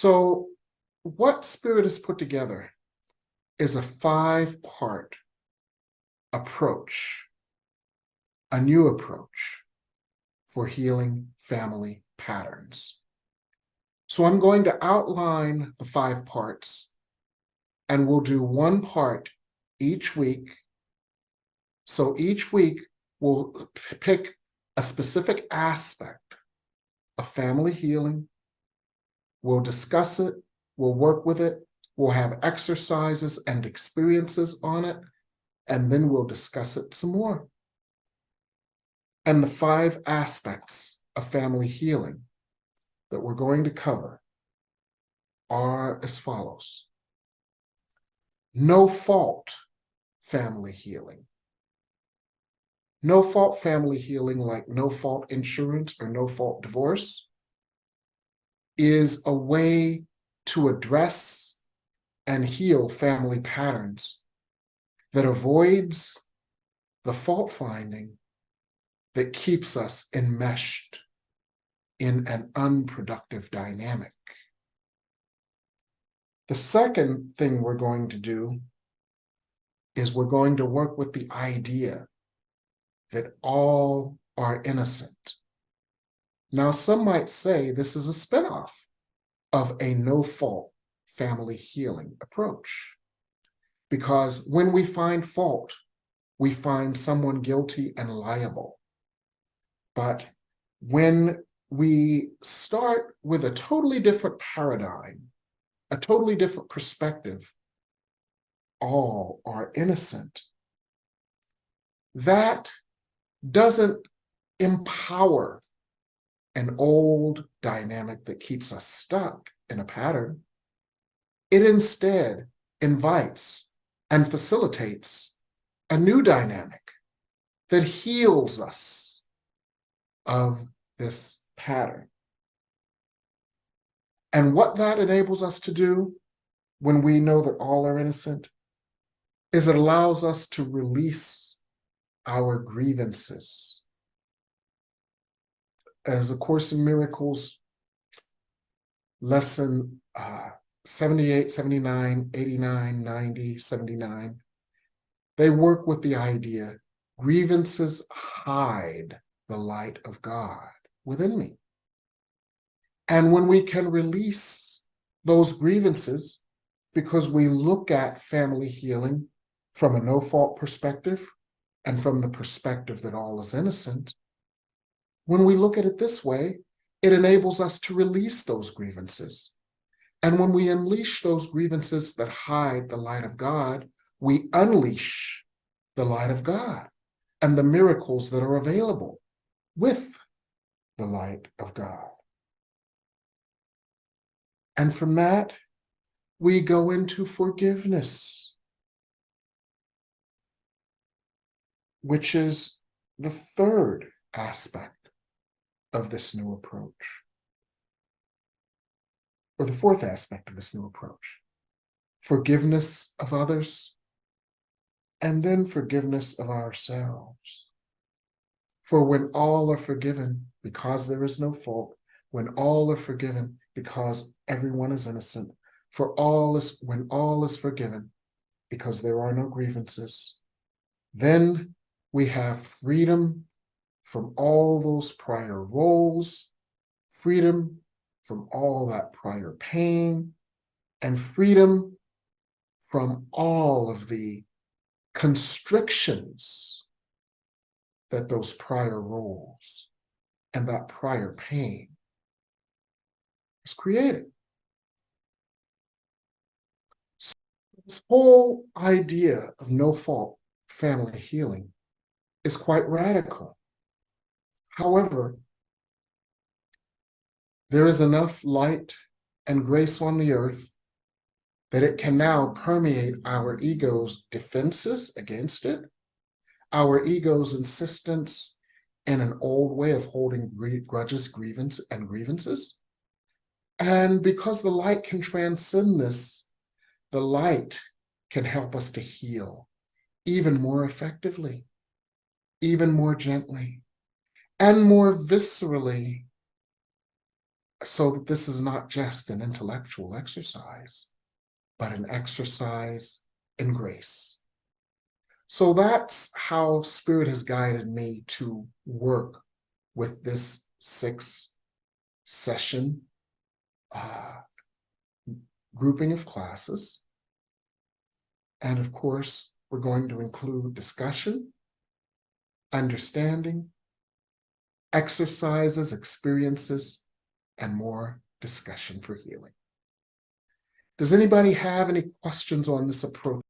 So what Spirit has put together is a 5-part approach, a new approach for healing family patterns. So I'm going to outline the 5 parts, and we'll do one part each week. So each week we'll pick a specific aspect of family healing. We'll discuss it, we'll work with it, we'll have exercises and experiences on it, and then we'll discuss it some more. And the 5 aspects of family healing that we're going to cover are as follows. No fault family healing. No fault family healing, like no fault insurance or no fault divorce, is a way to address and heal family patterns that avoids the fault finding that keeps us enmeshed in an unproductive dynamic. The second thing we're going to do is we're going to work with the idea that all are innocent. Now, some might say this is a spinoff of a no-fault family healing approach, because when we find fault, we find someone guilty and liable. But when we start with a totally different paradigm, a totally different perspective, all are innocent, that doesn't empower an old dynamic that keeps us stuck in a pattern. It instead invites and facilitates a new dynamic that heals us of this pattern. And what that enables us to do when we know that all are innocent is it allows us to release our grievances. As A Course in Miracles, lesson 78, 79, 89, 90, 79, they work with the idea, grievances hide the light of God within me. And when we can release those grievances, because we look at family healing from a no-fault perspective and from the perspective that all is innocent, when we look at it this way, it enables us to release those grievances. And when we unleash those grievances that hide the light of God, we unleash the light of God and the miracles that are available with the light of God. And from that, we go into forgiveness, which is the third aspect of this new approach, or the fourth aspect of this new approach. Forgiveness of others, and then forgiveness of ourselves. For when all are forgiven, because there is no fault, when all are forgiven, because everyone is innocent, when all is forgiven, because there are no grievances, then we have freedom from all those prior roles, freedom from all that prior pain, and freedom from all of the constrictions that those prior roles and that prior pain has created. So this whole idea of no-fault family healing is quite radical. However, there is enough light and grace on the earth that it can now permeate our ego's defenses against it, our ego's insistence in an old way of holding grudges, grievances. And because the light can transcend this, the light can help us to heal even more effectively, even more gently, and more viscerally so that this is not just an intellectual exercise, but an exercise in grace. So that's how Spirit has guided me to work with this 6-session grouping of classes. And of course, we're going to include discussion, understanding, exercises, experiences, and more discussion for healing. Does anybody have any questions on this approach?